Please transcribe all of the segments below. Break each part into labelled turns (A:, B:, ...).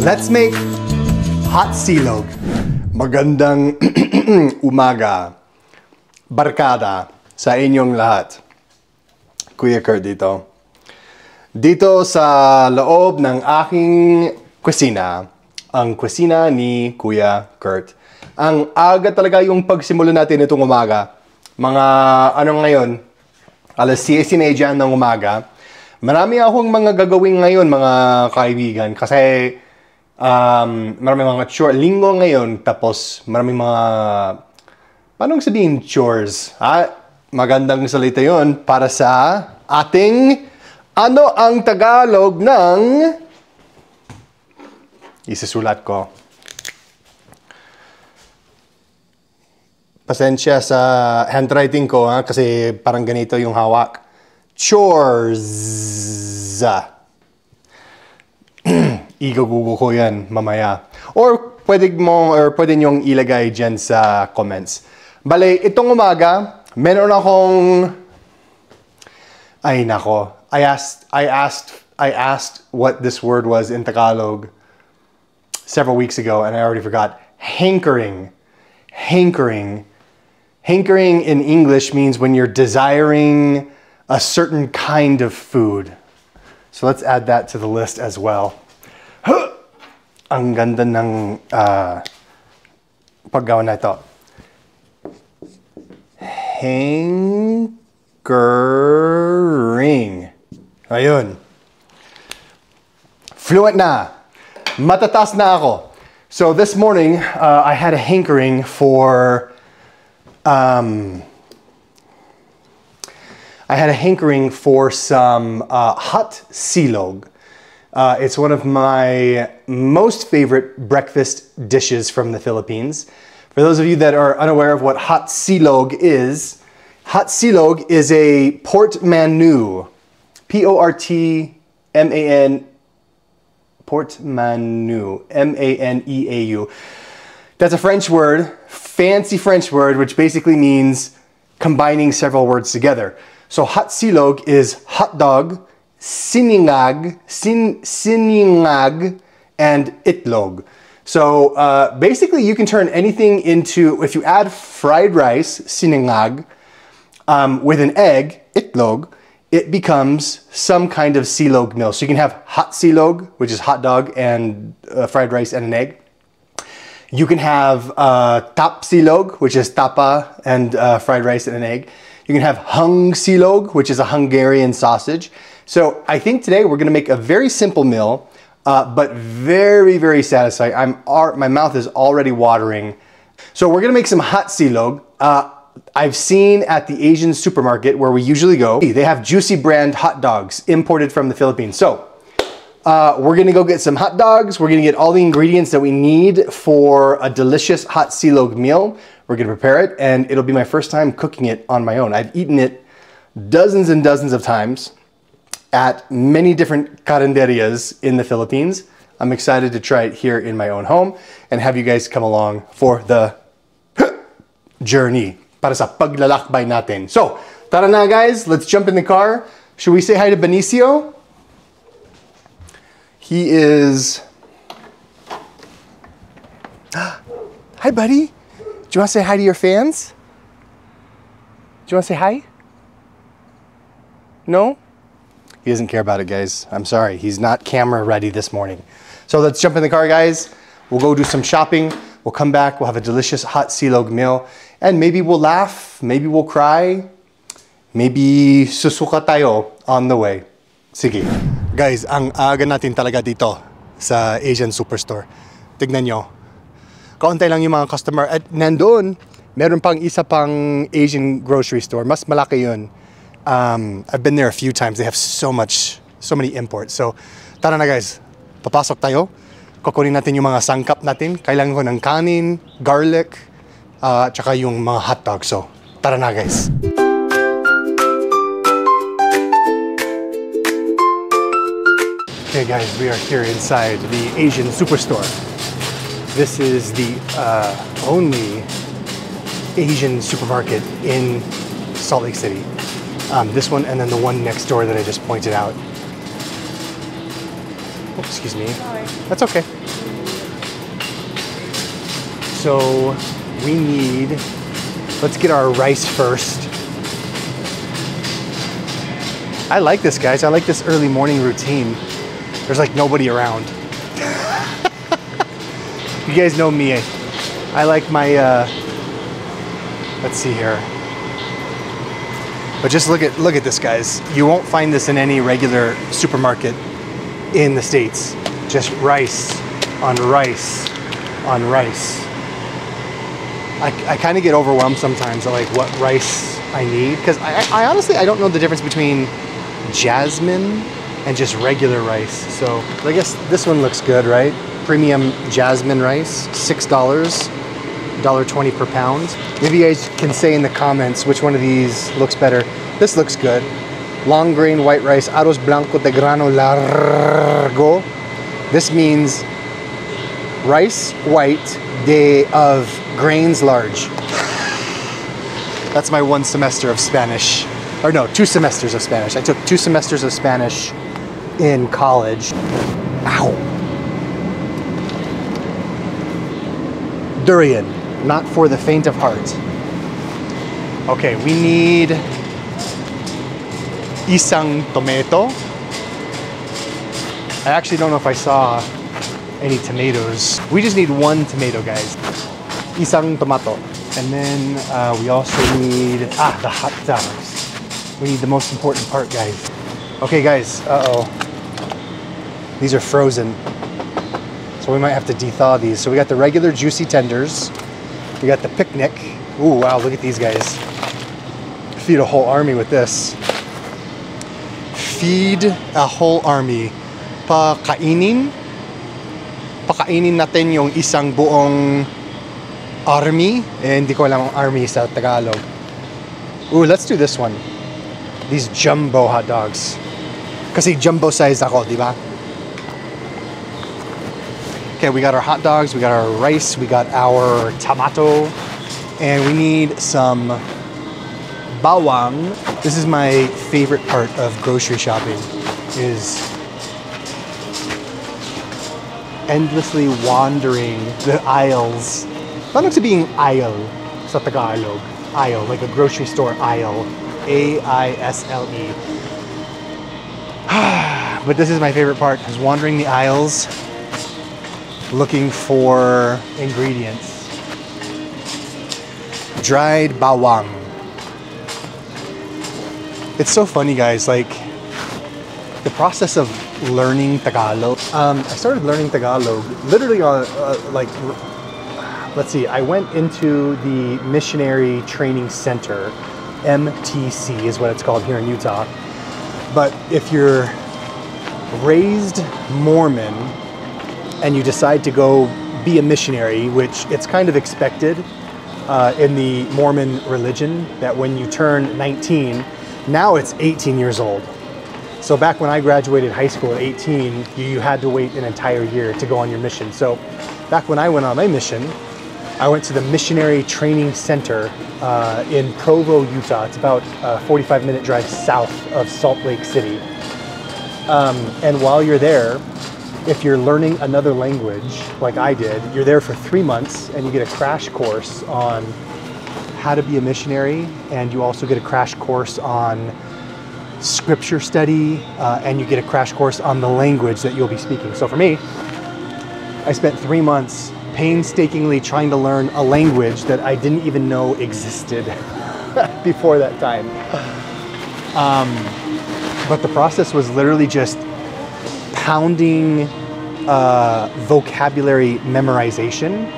A: Let's make hotsilog. Magandang umaga, barkada sa inyong lahat. Kuya Kurt dito. Dito sa loob ng aking kusina, ang kusina ni Kuya Kurt. Ang aga talaga yung pagsimula natin itong umaga. Mga ngayon, alas 10:30 ng umaga. Marami akong mga gagawin ngayon, mga kaibigan. Kasi marami mga chores. Linggo ngayon, tapos marami mga, paano sabihin chores? Magandang salita yon para sa ating, ano ang Tagalog ng, isisulat ko. Pasensya sa handwriting ko, kasi parang ganito yung hawak. Chores. Igagugo ko yan mamaya. Or pwede nyong ilagay dyan sa comments. Bale, itong umaga, meron akong, ay nako, I asked what this word was in Tagalog several weeks ago and I already forgot. Hankering. Hankering. Hankering in English means when you're desiring a certain kind of food. So let's add that to the list as well. Ang ganda ng paggawa na ito. Hankering. Ayun. Fluent na. Matatas na ako. So this morning, I had a hankering for some hotsilog. It's one of my most favorite breakfast dishes from the Philippines. For those of you that are unaware of what hotsilog is a portmanteau. Portmanteau. M-A-N-E-A-U. That's a French word, fancy French word, which basically means combining several words together. So hotsilog is hotdog, sinangag, and itlog. So basically you can turn anything into, if you add fried rice, sinangag, with an egg, itlog, it becomes some kind of silog meal. So you can have hotsilog, which is hot dog and fried rice and an egg. You can have tapsilog, which is tapa and fried rice and an egg. You can have hungsilog, which is a Hungarian sausage. So I think today we're gonna make a very simple meal, but very, very satisfying. My mouth is already watering. So we're gonna make some hotsilog. I've seen at the Asian supermarket where we usually go, they have Juicy brand hot dogs imported from the Philippines. So we're gonna go get some hot dogs. We're gonna get all the ingredients that we need for a delicious hotsilog meal. We're gonna prepare it, and it'll be my first time cooking it on my own. I've eaten it dozens and dozens of times at many different carinderias in the Philippines. I'm excited to try it here in my own home and have you guys come along for the journey para sa paglalakbay natin. So, tara na guys, let's jump in the car. Should we say hi to Benicio? He is... Hi, buddy. Do you want to say hi to your fans? Do you want to say hi? No? He doesn't care about it, guys. I'm sorry. He's not camera ready this morning. So let's jump in the car, guys. We'll go do some shopping. We'll come back. We'll have a delicious hotsilog meal. And maybe we'll laugh. Maybe we'll cry. Maybe susuka tayo on the way. Sige. Guys, ang aga natin talaga dito sa Asian Superstore. Tignan nyo. Kaunti lang yung mga customer. At nandun, meron pang isa pang Asian grocery store. Mas malaki yun. I've been there a few times. They have so many imports. So, tara na guys. Papasok tayo. Kukunin natin yung mga sangkap natin. Kailangan ko ng kanin, garlic, tsaka yung mga hotdog. So, tara na guys. Okay guys, we are here inside the Asian Superstore. This is the only Asian supermarket in Salt Lake City. This one and then the one next door that I just pointed out. Oh, excuse me.
B: Sorry.
A: That's okay. So we need, let's get our rice first. I like this, guys. I like this early morning routine. There's like nobody around. You guys know me. I like my, let's see here. But just look at this, guys. You won't find this in any regular supermarket in the States. Just rice on rice on rice. I kind of get overwhelmed sometimes at like what rice I need, because I honestly, I don't know the difference between jasmine and just regular rice. So I guess this one looks good, right? Premium jasmine rice, $6, $1.20 per pound. Maybe you guys can say in the comments which one of these looks better. This looks good. Long grain white rice, arroz blanco de grano largo. This means rice white of grains large. That's my 1 semester of Spanish. Or no, 2 semesters of Spanish. I took 2 semesters of Spanish in college. Ow. Durian, not for the faint of heart. Okay, we need isang tomato. I actually don't know if I saw any tomatoes. We just need 1 tomato, guys. Isang tomato. And then we also need, the hot dogs. We need the most important part, guys. Okay, guys, these are frozen. So we might have to de-thaw these. So we got the regular juicy tenders. We got the picnic. Ooh, wow, look at these guys. Feed a whole army with this. Feed a whole army. Pakainin natin yung isang buong army. Eh, hindi ko alam ang army sa Tagalog. Ooh, let's do this one. These jumbo hot dogs. Kasi jumbo size ako, di ba? Okay, we got our hot dogs, we got our rice, we got our tomato, and we need some bawang. This is my favorite part of grocery shopping, is endlessly wandering the aisles. Paano sabihing aisle sa Tagalog? Aisle, like a grocery store aisle. A-I-S-L-E. But this is my favorite part, is wandering the aisles looking for ingredients. Dried bawang. It's so funny, guys, like the process of learning Tagalog. I started learning Tagalog literally on let's see, I went into the Missionary Training Center. MTC is what it's called here in Utah. But if you're raised Mormon and you decide to go be a missionary, which it's kind of expected in the Mormon religion, that when you turn 19, now it's 18 years old. So back when I graduated high school at 18, you had to wait an entire year to go on your mission. So back when I went on my mission, I went to the Missionary Training Center in Provo, Utah. It's about a 45-minute drive south of Salt Lake City. And while you're there, if you're learning another language, like I did, you're there for 3 months and you get a crash course on how to be a missionary, and you also get a crash course on scripture study, and you get a crash course on the language that you'll be speaking. So for me, I spent 3 months painstakingly trying to learn a language that I didn't even know existed before that time. But the process was literally just pounding vocabulary memorization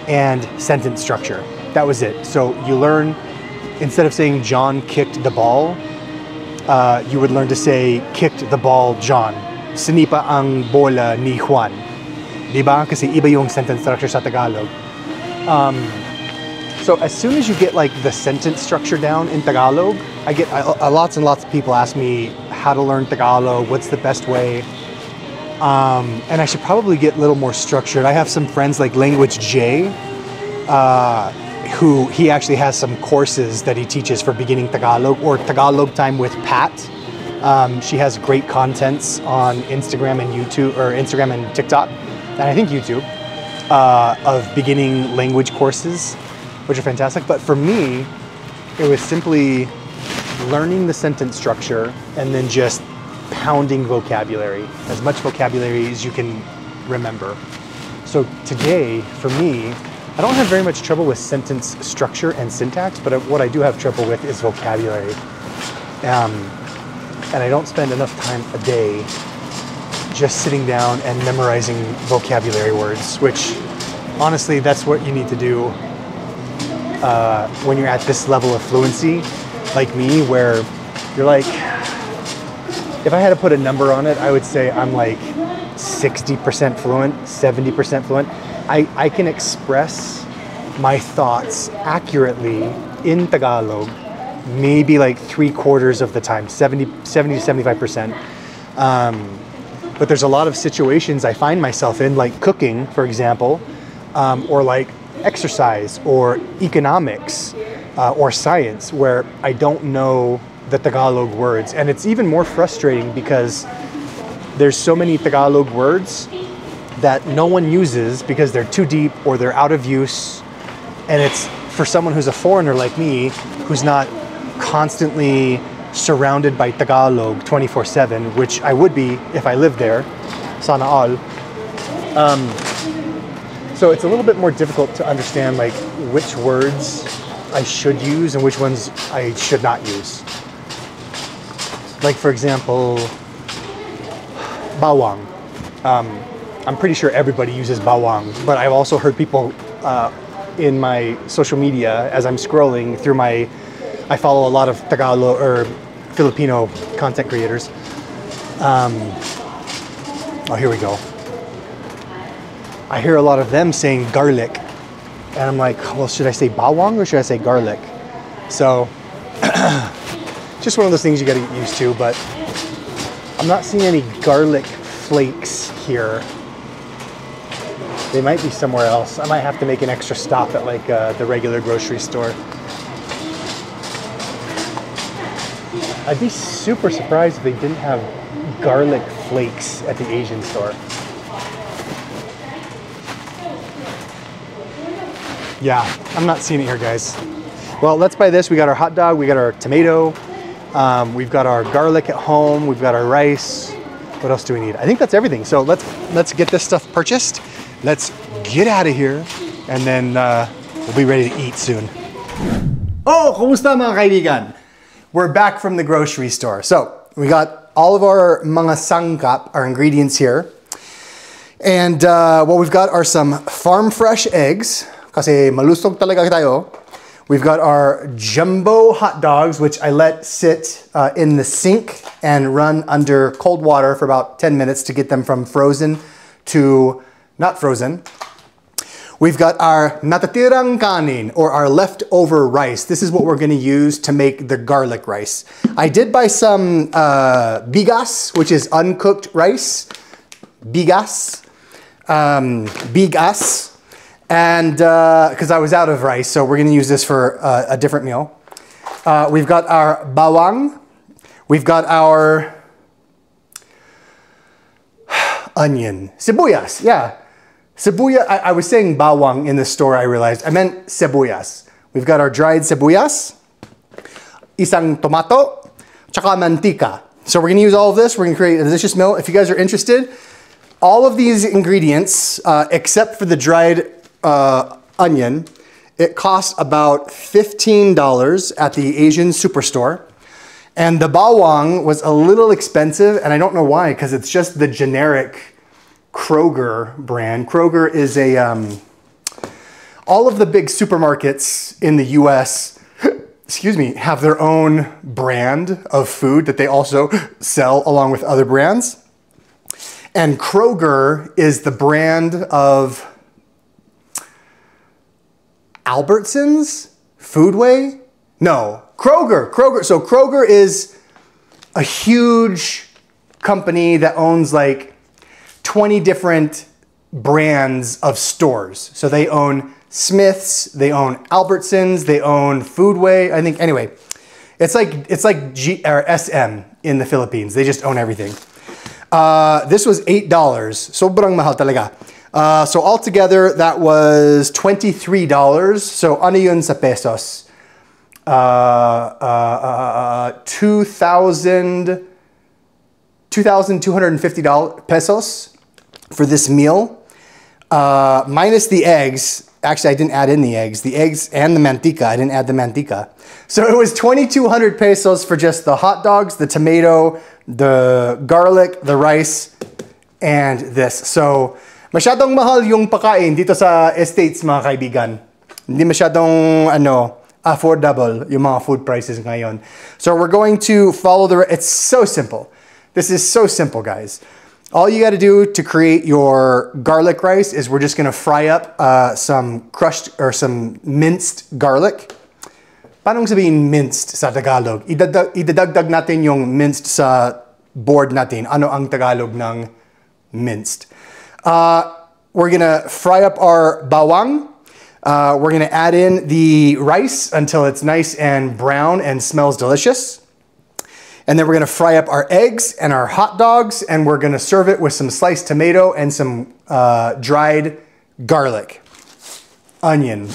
A: and sentence structure. That was it. So you learn, instead of saying John kicked the ball, you would learn to say kicked the ball John. Sinipa ang bola ni Juan. Diba? Kasi iba yung sentence structure sa Tagalog. So as soon as you get like the sentence structure down in Tagalog, I get lots and lots of people ask me how to learn Tagalog, what's the best way. And I should probably get a little more structured. I have some friends like Language J, who he actually has some courses that he teaches for beginning Tagalog, or Tagalog time with Pat, She has great contents on Instagram and YouTube, or Instagram and TikTok, and I think YouTube, of beginning language courses, which are fantastic. But for me, it was simply learning the sentence structure and then just pounding vocabulary, as much vocabulary as you can remember. So today, for me, I don't have very much trouble with sentence structure and syntax, but what I do have trouble with is vocabulary. And I don't spend enough time a day just sitting down and memorizing vocabulary words, which honestly, that's what you need to do when you're at this level of fluency, like me, where you're like, if I had to put a number on it, I would say I'm like 60% fluent, 70% fluent. I can express my thoughts accurately in Tagalog, maybe like 3/4 of the time, 70 to 75%. But there's a lot of situations I find myself in, like cooking, for example, or like exercise or economics or science, where I don't know the Tagalog words. And it's even more frustrating because there's so many Tagalog words that no one uses because they're too deep or they're out of use. And it's for someone who's a foreigner like me, who's not constantly surrounded by Tagalog 24/7, which I would be if I lived there, sana all. So it's a little bit more difficult to understand like which words I should use and which ones I should not use. Like for example, bawang. I'm pretty sure everybody uses bawang, but I've also heard people in my social media as I'm scrolling through I follow a lot of Tagalog or Filipino content creators. Oh, here we go. I hear a lot of them saying garlic, and I'm like, well, should I say bawang or should I say garlic? So, just one of those things you got to get used to, but I'm not seeing any garlic flakes here. They might be somewhere else. I might have to make an extra stop at like the regular grocery store. I'd be super surprised if they didn't have garlic flakes at the Asian store. Yeah, I'm not seeing it here, guys. Well, let's buy this. We got our hot dog, we got our tomato, we've got our garlic at home, we've got our rice. What else do we need? I think that's everything. So let's get this stuff purchased. Let's get out of here, and then we'll be ready to eat soon. Oh, kumusta mga kaibigan? We're back from the grocery store. So we got all of our mga sangkap, our ingredients here. And what we've got are some farm fresh eggs, kasi malusog talaga tayo. We've got our jumbo hot dogs, which I let sit in the sink and run under cold water for about 10 minutes to get them from frozen to not frozen. We've got our natatirang kanin, or our leftover rice. This is what we're gonna use to make the garlic rice. I did buy some bigas, which is uncooked rice. Bigas. Bigas. And because I was out of rice, so we're gonna use this for a different meal. We've got our bawang. We've got our onion. Sibuyas, yeah. Sibuyas, I was saying bawang in the store, I realized. I meant sibuyas. We've got our dried sibuyas, isang tomato, tsaka mantika. So we're gonna use all of this. We're gonna create a delicious meal. If you guys are interested, all of these ingredients, except for the dried onion, it costs about $15 at the Asian superstore. And the bawang was a little expensive, and I don't know why, because it's just the generic Kroger brand. Kroger is a, all of the big supermarkets in the US, excuse me, have their own brand of food that they also sell along with other brands. And Kroger is the brand of Albertsons? Foodway? No, Kroger. So Kroger is a huge company that owns like 20 different brands of stores. So they own Smith's, they own Albertsons, they own Foodway, I think. Anyway, It's like G or SM in the Philippines. They just own everything. This was $8. Sobrang mahal talaga. So altogether, that was $23. So ano yun sa pesos? 2,250 pesos for this meal. Minus the eggs. Actually, I didn't add in the eggs. The eggs and the mantika. I didn't add the mantika. So it was 2,200 pesos for just the hot dogs, the tomato, the garlic, the rice, and this. So masyadong mahal yung pagkain dito sa Estates, mga kaibigan. Hindi masyadong affordable yung mga food prices ngayon. So we're going to follow it's so simple. This is so simple, guys. All you got to do to create your garlic rice is we're just going to fry up some crushed or some minced garlic. Paano sabihin minced sa Tagalog? Idadagdag natin yung minced sa board natin. Ano ang Tagalog ng minced? We're going to fry up our bawang. We're going to add in the rice until it's nice and brown and smells delicious. And then we're going to fry up our eggs and our hot dogs, and we're going to serve it with some sliced tomato and some dried garlic. Onion.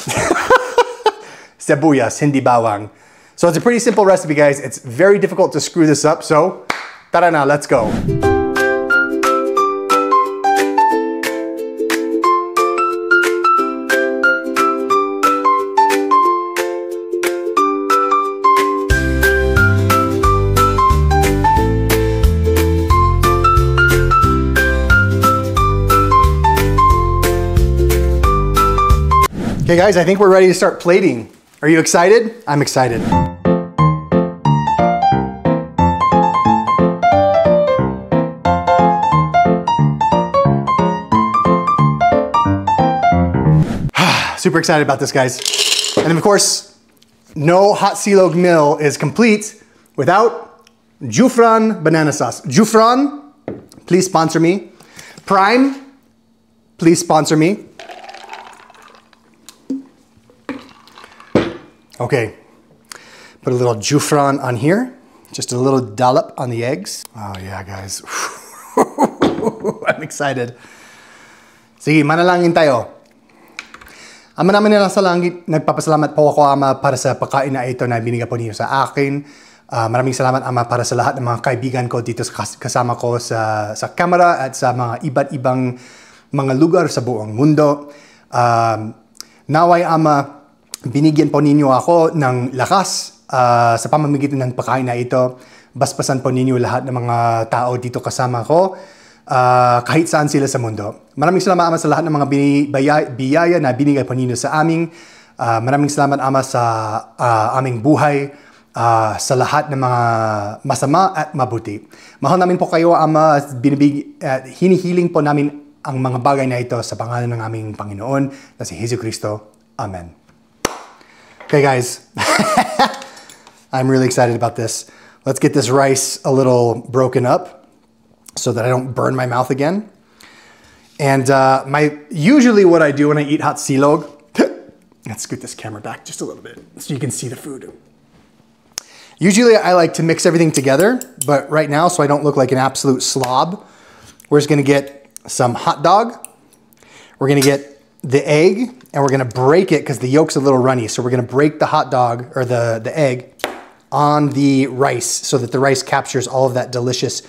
A: Sibuyas, hindi bawang. So it's a pretty simple recipe, guys. It's very difficult to screw this up, so tara na, let's go. Okay guys, I think we're ready to start plating. Are you excited? I'm excited. Super excited about this, guys. And of course, no Hotsilog meal is complete without Jufran banana sauce. Jufran, please sponsor me. Prime, please sponsor me. Okay, put a little Jufran on here. Just a little dollop on the eggs. Oh yeah, guys. I'm excited. Sige, manalangin tayo. Ama namin na nasa langit, nagpapasalamat po ako, Ama, para sa pagkain na ito na binigay po niyo sa akin. Maraming salamat, Ama, para sa lahat ng mga kaibigan ko dito kasama ko sa camera at sa mga iba't ibang mga lugar sa buong mundo. Naway, Ama, binigyan po ninyo ako ng lakas sa pamamagitan ng pagkain na ito. Basbasan po ninyo lahat ng mga tao dito kasama ko, kahit saan sila sa mundo. Maraming salamat, Ama, sa lahat ng mga biyaya na binigay po ninyo sa amin. Maraming salamat, Ama, sa aming buhay, sa lahat ng mga masama at mabuti. Mahal namin po kayo, Ama, hinihiling po namin ang mga bagay na ito sa pangalan ng aming Panginoon na si Jesu Cristo. Amen. Okay, guys, I'm really excited about this. Let's get this rice a little broken up so that I don't burn my mouth again. And usually what I do when I eat Hotsilog, let's scoot this camera back just a little bit so you can see the food. Usually I like to mix everything together, but right now, so I don't look like an absolute slob, we're just gonna get some hot dog. We're gonna get the egg, and we're gonna break it because the yolk's a little runny. So we're gonna break the hot dog or the egg on the rice so that the rice captures all of that delicious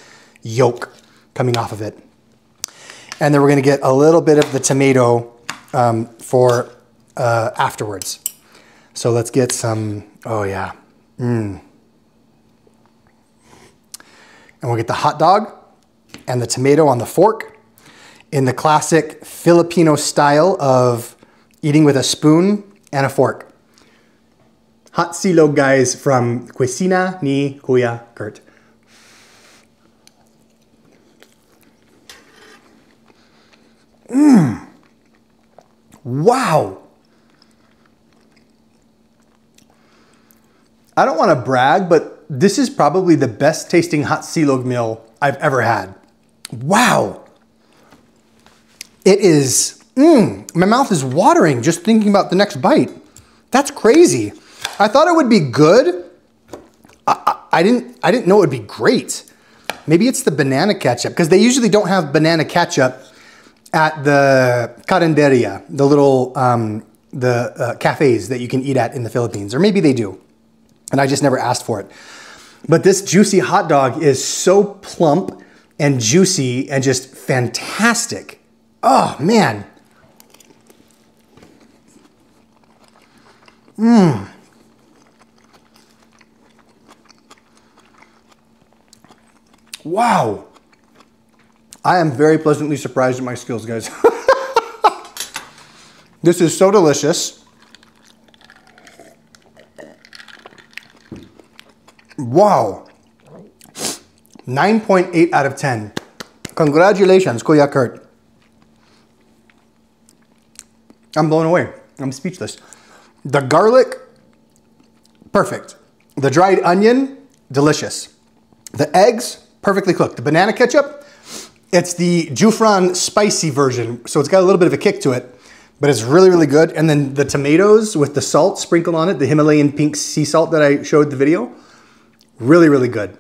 A: yolk coming off of it. And then we're gonna get a little bit of the tomato for afterwards. So let's get some, oh yeah. And we'll get the hot dog and the tomato on the fork in the classic Filipino style of eating with a spoon and a fork. Hotsilog, guys, from Cuisina ni Kuya Kurt. Wow. I don't want to brag, but this is probably the best tasting Hotsilog meal I've ever had. Wow. It is, my mouth is watering just thinking about the next bite. That's crazy. I thought it would be good, I didn't know it would be great. Maybe it's the banana ketchup, because they usually don't have banana ketchup at the carinderia, the little cafes that you can eat at in the Philippines. Or maybe they do, and I just never asked for it. But this juicy hot dog is so plump and juicy and just fantastic. Oh, man. Wow. I am very pleasantly surprised at my skills, guys. This is so delicious. Wow. 9.8 out of 10. Congratulations, Kuya Kurt. I'm blown away. I'm speechless. The garlic, perfect. The dried onion, delicious. The eggs, perfectly cooked. The banana ketchup, it's the Jufran spicy version, so it's got a little bit of a kick to it, but it's really, really good. And then the tomatoes with the salt sprinkled on it, the Himalayan pink sea salt that I showed the video, really, really good.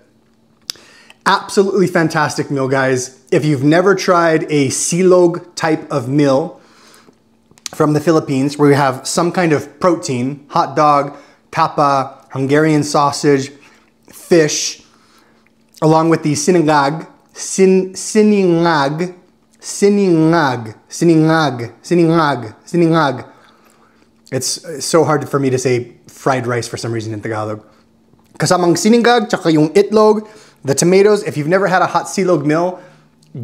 A: Absolutely fantastic meal, guys. If you've never tried a silog type of meal from the Philippines, where you have some kind of protein, hot dog, tapa, Hungarian sausage, fish, along with the sinangag, sinangag. It's so hard for me to say fried rice for some reason in Tagalog. Kasamang sinangag, tsaka yung itlog, the tomatoes. If you've never had a Hotsilog meal,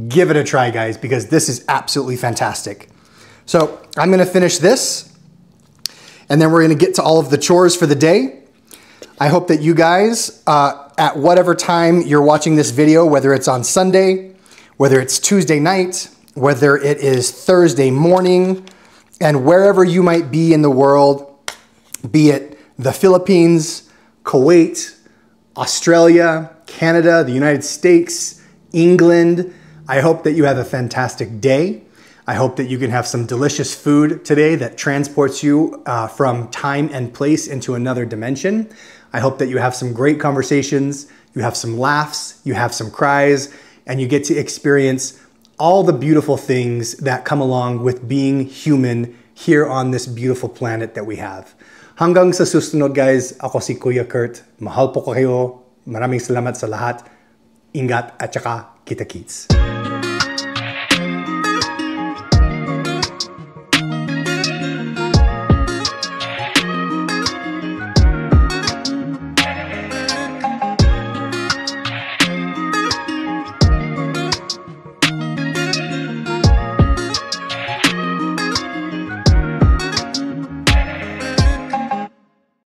A: give it a try, guys, because this is absolutely fantastic. So I'm gonna finish this, and then we're gonna get to all of the chores for the day. I hope that you guys, at whatever time you're watching this video, whether it's on Sunday, whether it's Tuesday night, whether it is Thursday morning, and wherever you might be in the world, be it the Philippines, Kuwait, Australia, Canada, the United States, England, I hope that you have a fantastic day. I hope that you can have some delicious food today that transports you from time and place into another dimension. I hope that you have some great conversations, you have some laughs, you have some cries, and you get to experience all the beautiful things that come along with being human here on this beautiful planet that we have. Hanggang sa susunod, guys, ako si Kuya Kurt. Mahal po kayo. Maraming salamat sa lahat. Ingat at saka kita-kits.